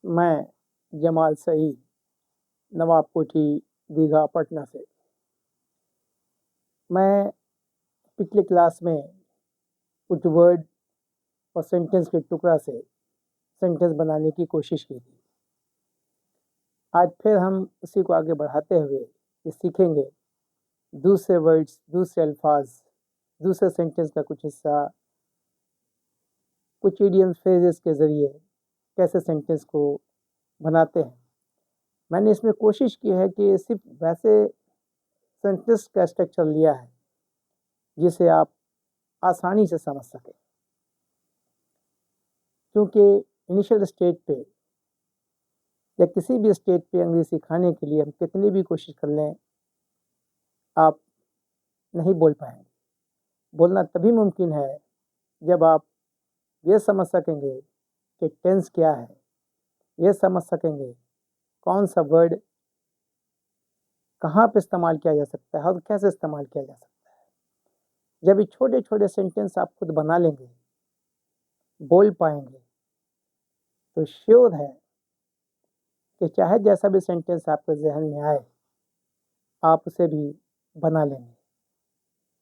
मैं जमाल सईद, नवाब कोठी, दीघा, पटना से। मैं पिछले क्लास में कुछ वर्ड और सेंटेंस के टुकड़ा से सेंटेंस बनाने की कोशिश की थी। आज फिर हम उसी को आगे बढ़ाते हुए ये सीखेंगे दूसरे वर्ड्स, दूसरे अल्फाज, दूसरे सेंटेंस का कुछ हिस्सा, कुछ इडियम्स फ्रेजेस के ज़रिए कैसे सेंटेंस को बनाते हैं। मैंने इसमें कोशिश की है कि सिर्फ वैसे सेंटेंस का स्ट्रक्चर लिया है जिसे आप आसानी से समझ सकें, क्योंकि इनिशियल स्टेज पे या किसी भी स्टेज पे अंग्रेजी सिखाने के लिए हम कितनी भी कोशिश कर लें, आप नहीं बोल पाएंगे। बोलना तभी मुमकिन है जब आप ये समझ सकेंगे कि टेंस क्या है, ये समझ सकेंगे कौन सा वर्ड कहाँ पे इस्तेमाल किया जा सकता है और कैसे इस्तेमाल किया जा सकता है। जब ये छोटे छोटे सेंटेंस आप खुद बना लेंगे, बोल पाएंगे, तो श्योर है कि चाहे जैसा भी सेंटेंस आपके जहन में आए, आप उसे भी बना लेंगे।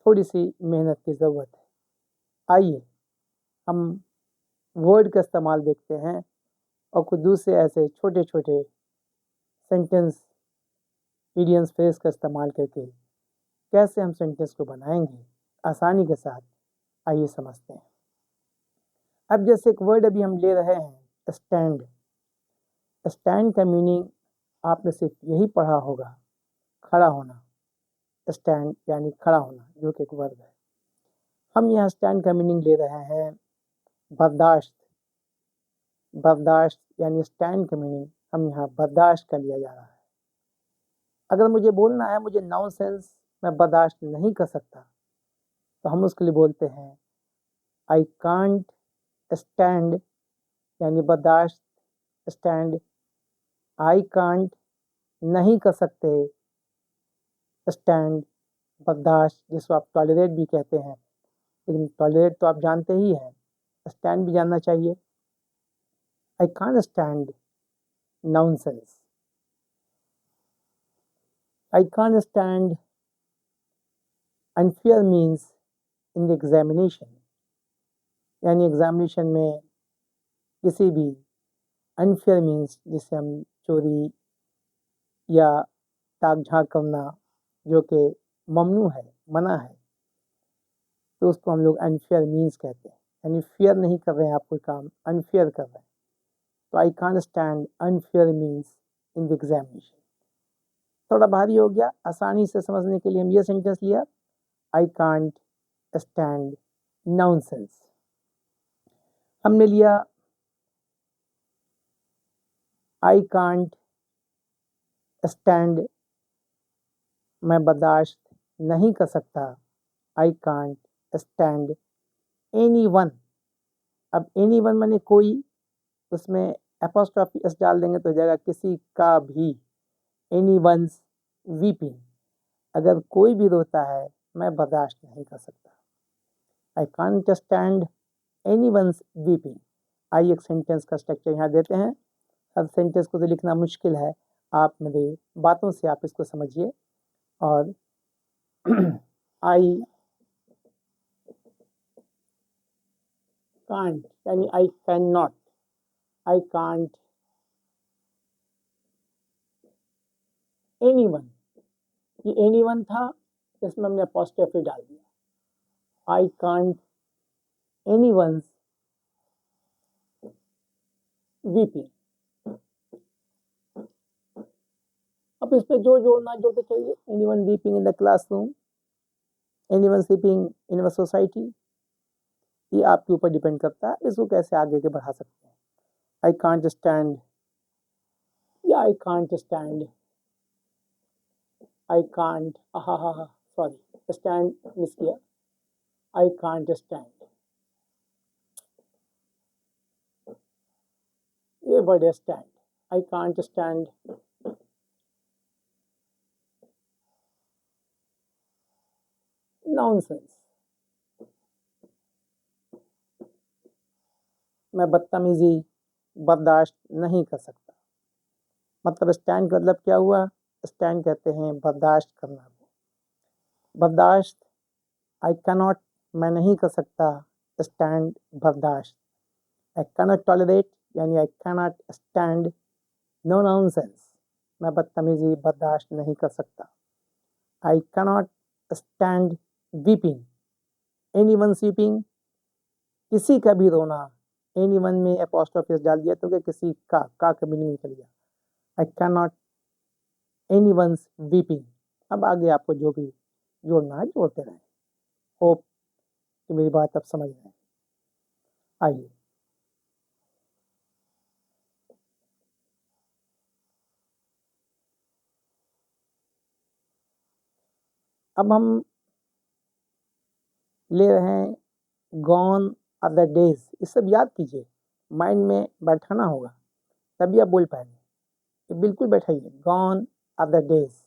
थोड़ी सी मेहनत की ज़रूरत है। आइए हम वर्ड का इस्तेमाल देखते हैं और कुछ दूसरे ऐसे छोटे छोटे सेंटेंस, इडियम्स, फ्रेज का इस्तेमाल करके कैसे हम सेंटेंस को बनाएंगे आसानी के साथ। आइए समझते हैं। अब जैसे एक वर्ड अभी हम ले रहे हैं, स्टैंड। स्टैंड का मीनिंग आपने सिर्फ यही पढ़ा होगा, खड़ा होना। स्टैंड यानी खड़ा होना, जो कि एक वर्ब है। हम यहाँ स्टैंड का मीनिंग ले रहे हैं बर्दाश्त। बर्दाश्त यानी स्टैंड का मीनिंग हम यहाँ बर्दाश्त का लिया जा रहा है। अगर मुझे बोलना है मुझे नॉनसेंस मैं बर्दाश्त नहीं कर सकता, तो हम उसके लिए बोलते हैं आई कांट स्टैंड, यानी बर्दाश्त, स्टैंड। आई कांट नहीं कर सकते, स्टैंड बर्दाश्त, जिसको आप टॉलरेट भी कहते हैं। लेकिन टॉलरेट तो आप जानते ही हैं, स्टैंड भी जानना चाहिए। आई can't stand nonsense. I can't stand unfair means in the examination, यानी एग्जामिनेशन में किसी भी अनफेयर मीन्स, जिसे हम चोरी या ताक झांक करना, जो कि ममनू है, मना है, तो उसको हम लोग अनफेयर मीन्स कहते हैं। यानी फेयर नहीं कर रहे हैं, आप कोई काम अनफेयर कर रहे हैं। तो आई can't stand unfair means in the examination. थोड़ा भारी हो गया, आसानी से समझने के लिए हम ये सेंटेंस लिया, आई कांट स्टैंड नॉनसेंस। हमने लिया आई कांट स्टैंड मैं बर्दाश्त नहीं कर सकता, I can't stand any one. अब एनी वन माने कोई, उसमें एपोस्ट्रोफी एस डाल देंगे तो जाएगा किसी का भी। एनी वंस वीपिंग, अगर कोई भी रोता है मैं बर्दाश्त नहीं कर सकता। I can't stand anyone's weeping. आइए एक सेंटेंस का स्ट्रक्चर यहाँ देते हैं। हर सेंटेंस को तो लिखना मुश्किल है, आप मेरे बातों से आप इसको समझिए। और आई कांट यानी आई कैन नॉट। आई कांट एनी वन, ये एनी वन था, इसमें हमने अपोस्ट्रोफी डाल दिया। I can't anyone's weeping. अब इस पे जो जोड़ना जोड़ते चलिए। Anyone weeping in the classroom, anyone sleeping in our society, ये आपके ऊपर डिपेंड करता है इसको कैसे आगे के बढ़ा सकते हैं। आई कांट स्टैंड या आई can't stand, I can't, sorry stand miss किया, आई कांट स्टैंड, ये वर्ड है stand. I can't stand nonsense, मैं बदतमीजी बर्दाश्त नहीं कर सकता। मतलब स्टैंड का मतलब क्या हुआ? स्टैंड कहते हैं बर्दाश्त करना को। बर्दाश्त आई कैनॉट, मैं नहीं कर सकता। स्टैंड बर्दाश्त। आई कैनॉट टॉलरेट यानी I cannot stand no nonsense, मैं बदतमीजी बर्दाश्त नहीं कर सकता। I cannot stand weeping, anyone's weeping, किसी का भी रोना। एनीवन में एपोस्ट्रोफी डाल दिया तो क्या किसी का कभी नहीं निकल गया। I cannot anyone's weeping. अब आगे आपको जो भी जोड़ना है जोड़ते रहें। होप कि मेरी बात अब समझ रहे हैं। आइए अब हम ले रहे हैं गॉन अदर डेज। ये सब याद कीजिए, माइंड में बैठाना होगा तभी आप बोल पाएंगे। ये बिल्कुल बैठाइए। गॉन अदर डेज,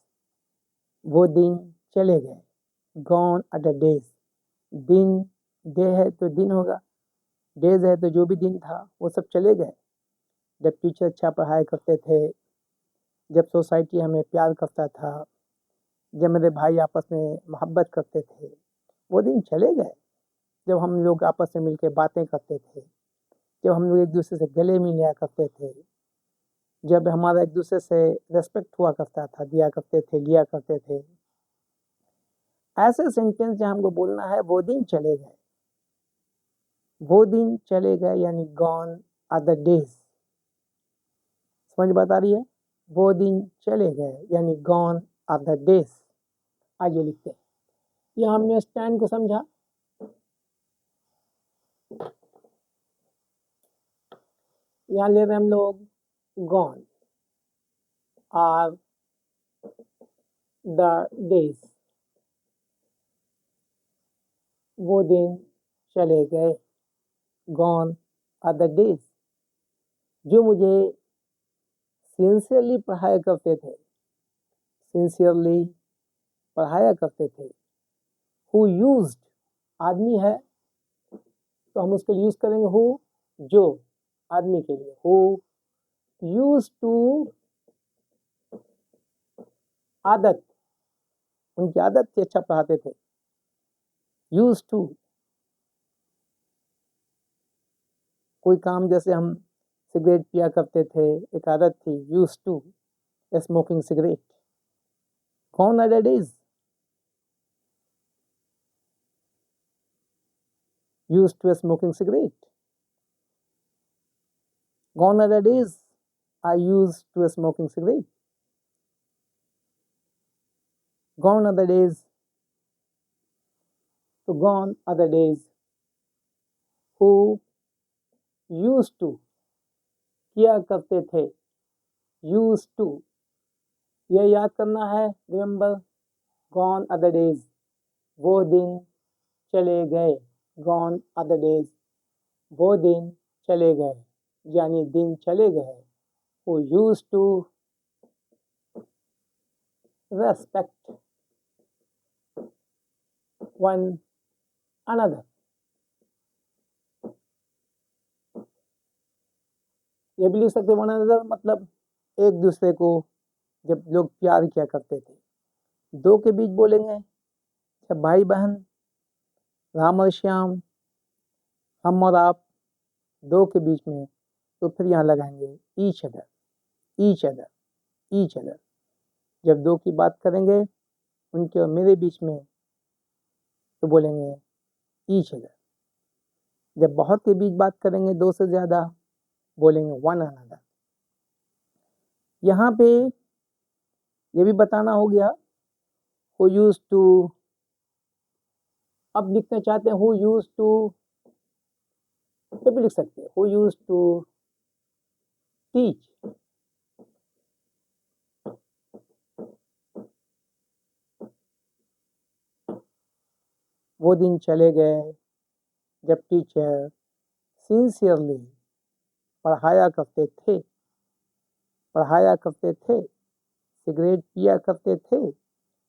वो दिन चले गए। गॉन अदर डेज, दिन, डे है तो दिन होगा, डेज है तो जो भी दिन था वो सब चले गए। जब टीचर अच्छा पढ़ाई करते थे, जब सोसाइटी हमें प्यार करता था, जब मेरे भाई आपस में मोहब्बत करते थे, वो दिन चले गए। जब हम लोग आपस में मिलकर बातें करते थे, जब हम लोग एक दूसरे से गले मिल लिया करते थे, जब हमारा एक दूसरे से रेस्पेक्ट हुआ करता था, दिया करते थे, लिया करते थे। ऐसे सेंटेंस जहाँ हमको बोलना है वो दिन चले गए। वो दिन चले गए यानी गॉन आर द डेज। समझ बात आ रही है? वो दिन चले गए यानी गॉन आर द डेज। आगे लिखते हैं। यहाँ हमने स्टैंड को समझा। यहाँ ले रहे हम लोग गॉन आर द डेज, वो दिन चले गए। गॉन आर द डेज जो मुझे सिंसियरली पढ़ाया करते थे, सिंसियरली पढ़ाया करते थे। हु यूज्ड, आदमी है तो हम उसके लिए यूज करेंगे हु, जो आदमी के लिए। हु यूज टू, आदत, उनकी आदत थी, अच्छा पढ़ाते थे। यूज टू, कोई काम जैसे हम सिगरेट पिया करते थे, एक आदत थी, used to smoking cigarette. Gone are the days, used to smoking cigarette. Gone are the days I used to smoking cigarette. Gone are the days, so gone are the days who used to, किया करते थे, used to, यह याद करना है। Remember, gone are the days, वो दिन चले गए। Gone are the days, वो दिन चले गए यानी दिन चले गए। Who used to respect one another। ये भी लिख सकते वन अनदर, मतलब एक दूसरे को जब लोग प्यार किया करते थे। दो के बीच बोलेंगे, जब भाई बहन, राम और श्याम, हम और आप, दो के बीच में, तो फिर यहाँ लगाएंगे each other, each other, each other. जब दो की बात करेंगे उनके और मेरे बीच में तो बोलेंगे ईच अदर। जब बहुत के बीच बात करेंगे, दो से ज़्यादा, बोलेंगे वन अनदर। यहाँ पे ये भी बताना हो गया हु यूज टू। अब लिखना चाहते हैं हु यूज टू, ये भी लिख सकते हैं हु यूज टू टीच। वो दिन चले गए जब टीचर सिंसियरली पढ़ाया करते थे, पढ़ाया करते थे, सिगरेट पिया करते थे,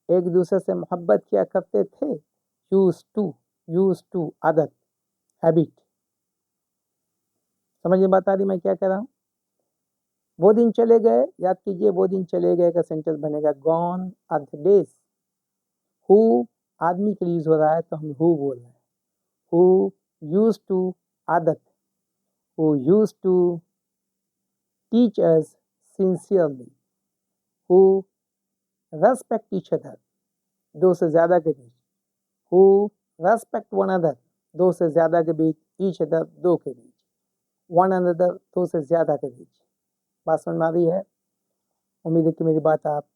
एक दूसरे से मोहब्बत किया करते थे। यूज टू आदत, हैबिट। समझ में बात आ रही मैं क्या कह रहा हूँ? वो दिन चले गए, याद कीजिए वो दिन चले गए का सेंटेंस बनेगा gone are the days. Who आदमी के लिए यूज हो रहा है तो हम हु बोल रहे हैं। हु यूज टू आदत, who used to teach us sincerely, who respect each other, दो से ज्यादा के बीच, हु रेस्पेक्ट वन अदर, दो से ज्यादा के बीच, ईच अदर दो के बीच, वन अनदर दो से ज्यादा के बीच। बात समझ में आ रही है? उम्मीद है कि मेरी बात आप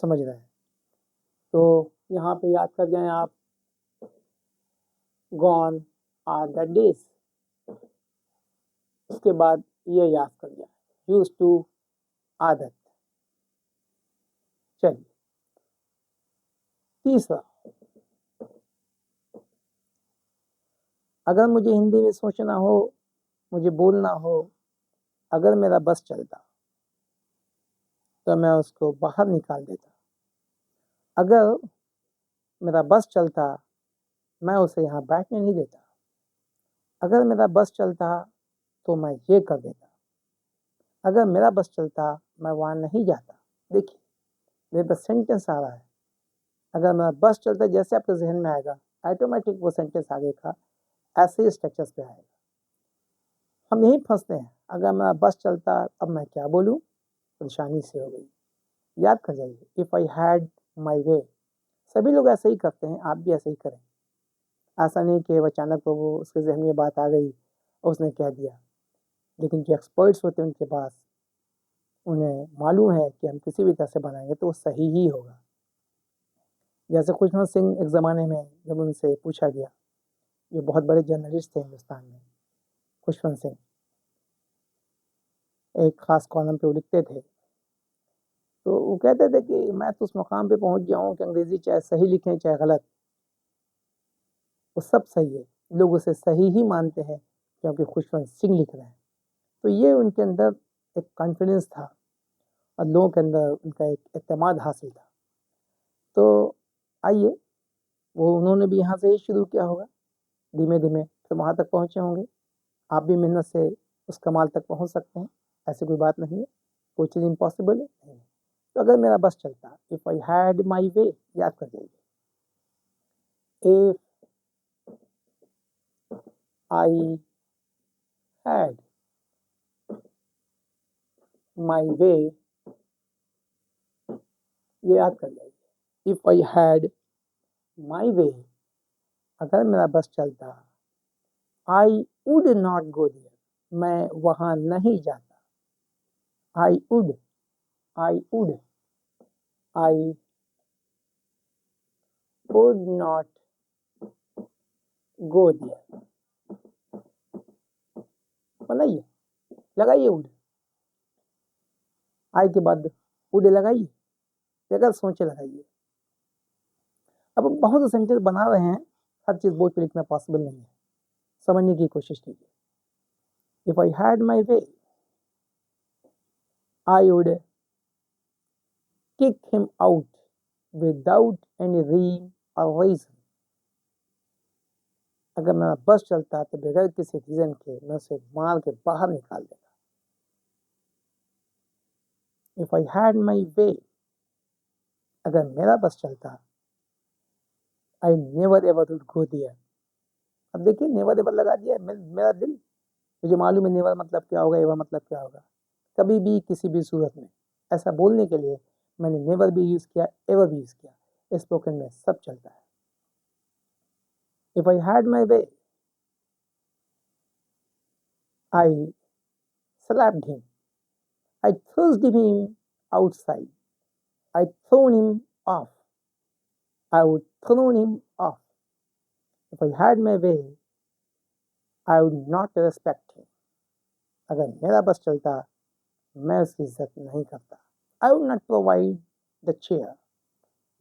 समझ रहे हैं। तो यहाँ पे याद कर जाएं आप, गॉन आर द डेज, उसके बाद ये याद कर जाए, यूज टू आदत। चलिए तीसरा, अगर मुझे हिंदी में सोचना हो, मुझे बोलना हो, अगर मेरा बस चलता तो मैं उसको बाहर निकाल देता। अगर मेरा बस चलता मैं उसे यहाँ बैठने नहीं देता। अगर मेरा बस चलता तो मैं ये कर देता। अगर मेरा बस चलता मैं वहाँ नहीं जाता। देखिए मेरे पास सेंटेंस आ रहा है, अगर मेरा बस चलता जैसे आपके जहन में आएगा ऑटोमेटिक वो सेंटेंस आगे का ऐसे ही स्ट्रक्चर्स पे आएगा। हम यही फंसते हैं, अगर मेरा बस चलता अब मैं क्या बोलूँ, परेशानी से हो गई। याद कर जाइए, इफ़ आई हैड माई वे। सभी लोग ऐसे ही करते हैं, आप भी ऐसे ही करें। ऐसा नहीं कि अचानक तो वो उसके जहन में बात आ गई और उसने कह दिया। लेकिन जो एक्सपर्ट्स होते हैं उनके पास, उन्हें मालूम है कि हम किसी भी तरह से बनाएंगे तो वो सही ही होगा। जैसे खुशवंत सिंह एक ज़माने में जब उनसे पूछा गया, जो बहुत बड़े जर्नलिस्ट थे हिंदुस्तान में, खुशवंत सिंह एक ख़ास कॉलम पे वो लिखते थे, तो वो कहते थे कि मैं तो उस मुकाम पे पहुंच गया हूँ कि अंग्रेज़ी चाहे सही लिखें चाहे गलत, वो सब सही है। लोग उसे सही ही मानते हैं क्योंकि खुशवंत सिंह लिख रहे हैं। तो ये उनके अंदर एक कॉन्फिडेंस था और लोगों के अंदर उनका एक एतमाद हासिल था। तो आइए, वो उन्होंने भी यहाँ से ही शुरू किया होगा, धीमे धीमे फिर वहाँ तक पहुँचे होंगे। आप भी मेहनत से उस कमाल तक पहुँच सकते हैं, ऐसी कोई बात नहीं है, कोई चीज़ इम्पॉसिबल है नहीं। तो अगर मेरा बस चलता, इफ आई हैड माई वे, याद कर जाइए, इफ आई हैड माई वे, ये याद कर जाइए, if I had my way, अगर मेरा बस चलता, I would not go there, मैं वहां नहीं जाता। I would, I would, I would not go there. बनाइए, लगाइए वुड, आई के बाद वुड लगाइए, अगर सोचे लगाइए। अब हम बहुत से सेंटेंस बना रहे हैं, हर चीज बोर्ड पे लिखना पॉसिबल नहीं है, समझने की कोशिश कीजिए। If I had my way, I would kick him out without any rhyme or reason। अगर मेरा बस चलता तो बगैर किसी रीजन के मैं उसे मार के बाहर निकाल देता। If I had my way, अगर मेरा बस चलता, I never ever would go there. अब देखिए नेवर एवर लगा दिया, मेरा दिल, मुझे मालूम है नेवर मतलब क्या होगा, एवर मतलब क्या होगा। कभी भी किसी भी सूरत में ऐसा बोलने के लिए मैंने नेवर भी यूज किया, एवर भी यूज किया, स्पोकन में सब चलता है। If I had my way, I slapped him, I thrust him outside, I thrown him off, I would thrown him off। If I had my way, I would not respect him। अगर मेरा बस चलता मैं उसकी इज्जत नहीं करता। I would not provide the chair,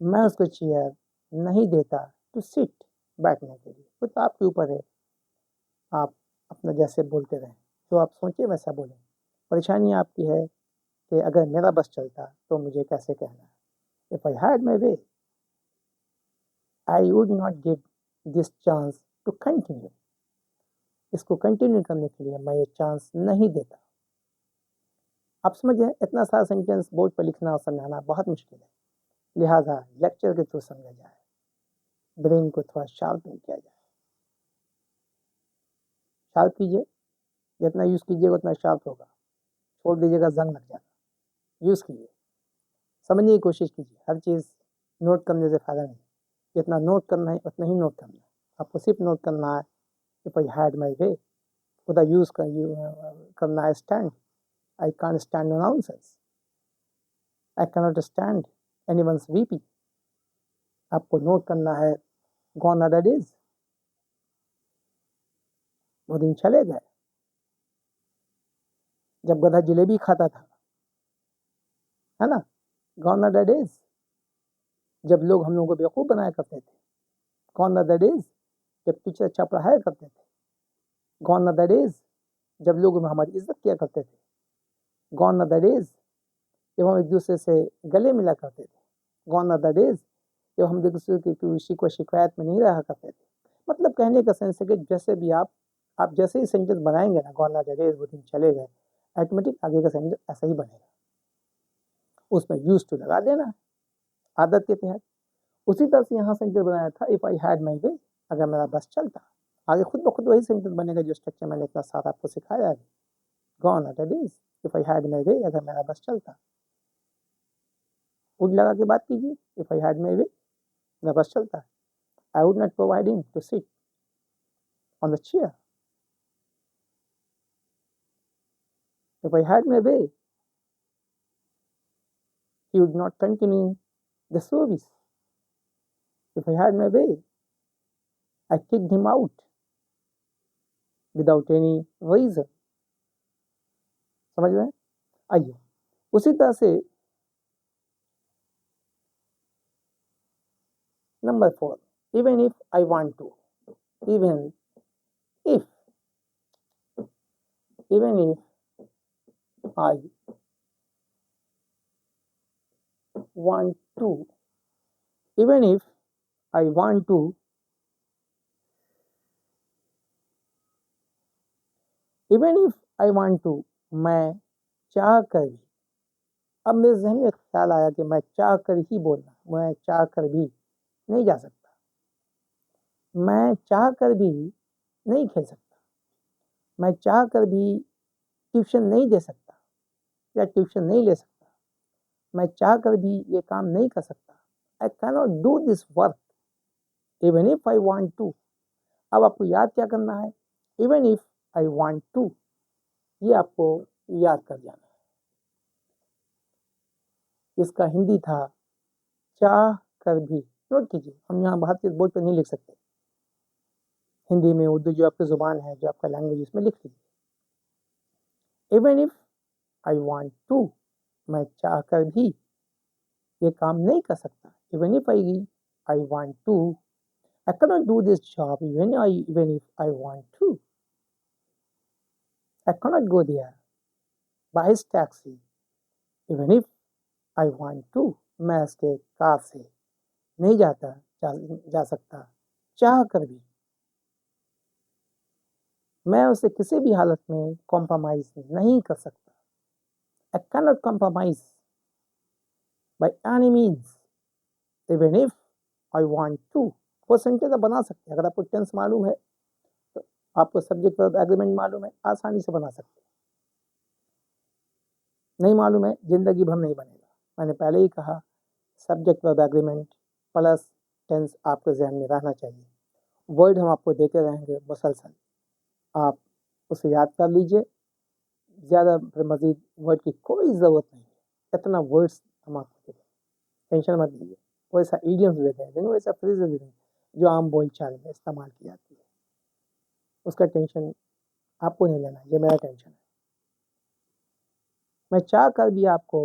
मैं उसको चेयर नहीं देता to sit, बैठने के लिए। तो आपके ऊपर है, आप अपना जैसे बोलते रहें, जो आप सोचे वैसा बोलें। परेशानी आपकी है कि अगर मेरा बस चलता तो मुझे कैसे कहना है। If I had my way, I would not give this chance to continue। इसको कंटिन्यू करने के लिए मैं ये चांस नहीं देता। आप समझे, इतना सारा सेंटेंस बोर्ड पर लिखना और समझाना बहुत मुश्किल है, लिहाजा लेक्चर के थ्रू समझा जाए, ब्रेन को थोड़ा शार्पनिंग किया जाए। शार्प कीजिए, जितना यूज़ कीजिएगा उतना शार्प होगा, छोड़ दीजिएगा जंग लग जाएगा। यूज़ कीजिए, समझने की कोशिश कीजिए, हर चीज़ नोट करने से फ़ायदा नहीं, जितना नोट करना है उतना ही नोट करना है। आपको सिर्फ नोट करना है if I had my way, खुदा यूज़ करना है stand, I can't stand no nonsense, I cannot stand anyone's weeping। आपको नोट करना है gone are the days, वो दिन चले गए जब गधा जलेबी खाता था, है ना। gone are the days जब लोग हम लोगों को बेवकूफ़ बनाया करते थे, gone are the days जब टीचर अच्छा पढ़ाया करते थे, gone are the days जब लोग हमारी इज्जत किया करते थे, gone are the days जब हम एक दूसरे से गले मिला करते थे, gone are the days जब हम एक दूसरे की किसी को शिकायत में नहीं रहा करते थे। मतलब कहने का सेंस है कि जैसे भी आप जैसे ही सेंटेंस बनाएंगे ना, gone are the days वो दिन चले गए, ऑटोमेटिक आगे का सेंटेंस ऐसा ही बनेगा, उसमें यूज टू लगा देना आदत के तहत। उसी तरह से यहाँ सेंटेंस बनाया था if I had my way, अगर मेरा बस चलता, आगे खुद ब खुद वही सेंटेंस बनेगा जो स्ट्रक्चर मैंने इतना सारा आपको सिखाया है। Gone are the days if I had my way, अगर मेरा बस चलता। वुड लगा के बात कीजिए, इफ आई हैड माई वे, मेरा बस चलता, I would not providing to sit on the chair, if I had my way he would not continue the service, if I had my way I kicked him out without any reason। समझ रहे हैं। आइए उसी तरह से number 4, even if I want to, even if I want to, even if I want to, even if I want to, मैं चाह कर भी, अब मेरे जहन में ख्याल आया कि मैं चाह कर ही बोलना, मैं चाह कर भी नहीं जा सकता, मैं चाह कर भी नहीं खेल सकता, मैं चाह कर भी ट्यूशन नहीं दे सकता या ट्यूशन नहीं ले सकता, मैं चाह कर भी ये काम नहीं कर सकता, I cannot do this work even if I want to. अब आपको याद क्या करना है, even if I want to, ये आपको याद कर जाना है। इसका हिंदी था चाह कर भी, नोट कीजिए, हम यहाँ भारतीय बोर्ड पर नहीं लिख सकते, हिंदी में उर्दू जो आपकी जुबान है, जो आपका लैंग्वेज, इसमें लिख लीजिए। Even if I want to, मैं चाह कर भी ये काम नहीं कर सकता, even if I want to, I cannot do this job even if I want to. I cannot go there by his taxi even if I want to. मैं इसके कार से नहीं जा सकता चाह कर भी, मैं उसे किसी भी हालत में कॉम्प्रोमाइज नहीं कर सकता। I cannot compromise by any means even if I want to। वो सेंटेंस आप बना सकते हैं, अगर आपको टेंस मालूम है तो, आपको सब्जेक्ट वर्ब एग्रीमेंट मालूम है, आसानी से बना सकते हैं। नहीं मालूम है, जिंदगी भर नहीं बनेगा। मैंने पहले ही कहा, subject verb agreement plus tens आपके जहन में रहना चाहिए। वर्ड हम आपको देते रहेंगे मुसलसल, आप उसे याद कर लीजिए, ज़्यादा मज़ीद वर्ड की कोई ज़रूरत नहीं है, इतना वर्ड्स हम आपको देते हैं, टेंशन मत लीजिए। वैसा इडियम्स देते हैं, वैसा फ्रेजेस देते हैं जो आम बोलचाल में इस्तेमाल की जाती है, उसका टेंशन आपको नहीं लेना, ये मेरा टेंशन है। मैं चाह कर भी आपको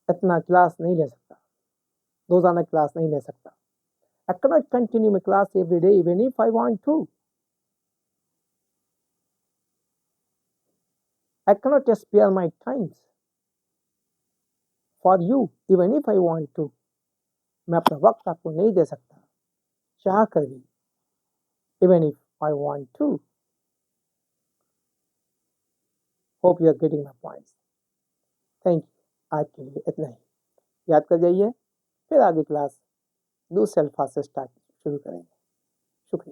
इतना क्लास नहीं ले सकता, रोजाना क्लास नहीं ले सकता। I cannot continue my class every day even if I want to. I cannot spare my times for you even if I want to. मैं अपना वक्त आपको नहीं दे सकता चाह कर भी, even if I want to। Hope you are getting my points. Thank you, आज के लिए इतना ही। याद कर जाइए, फिर आगे क्लास दूसरे अल्फाज से स्टार्ट शुरू करेंगे।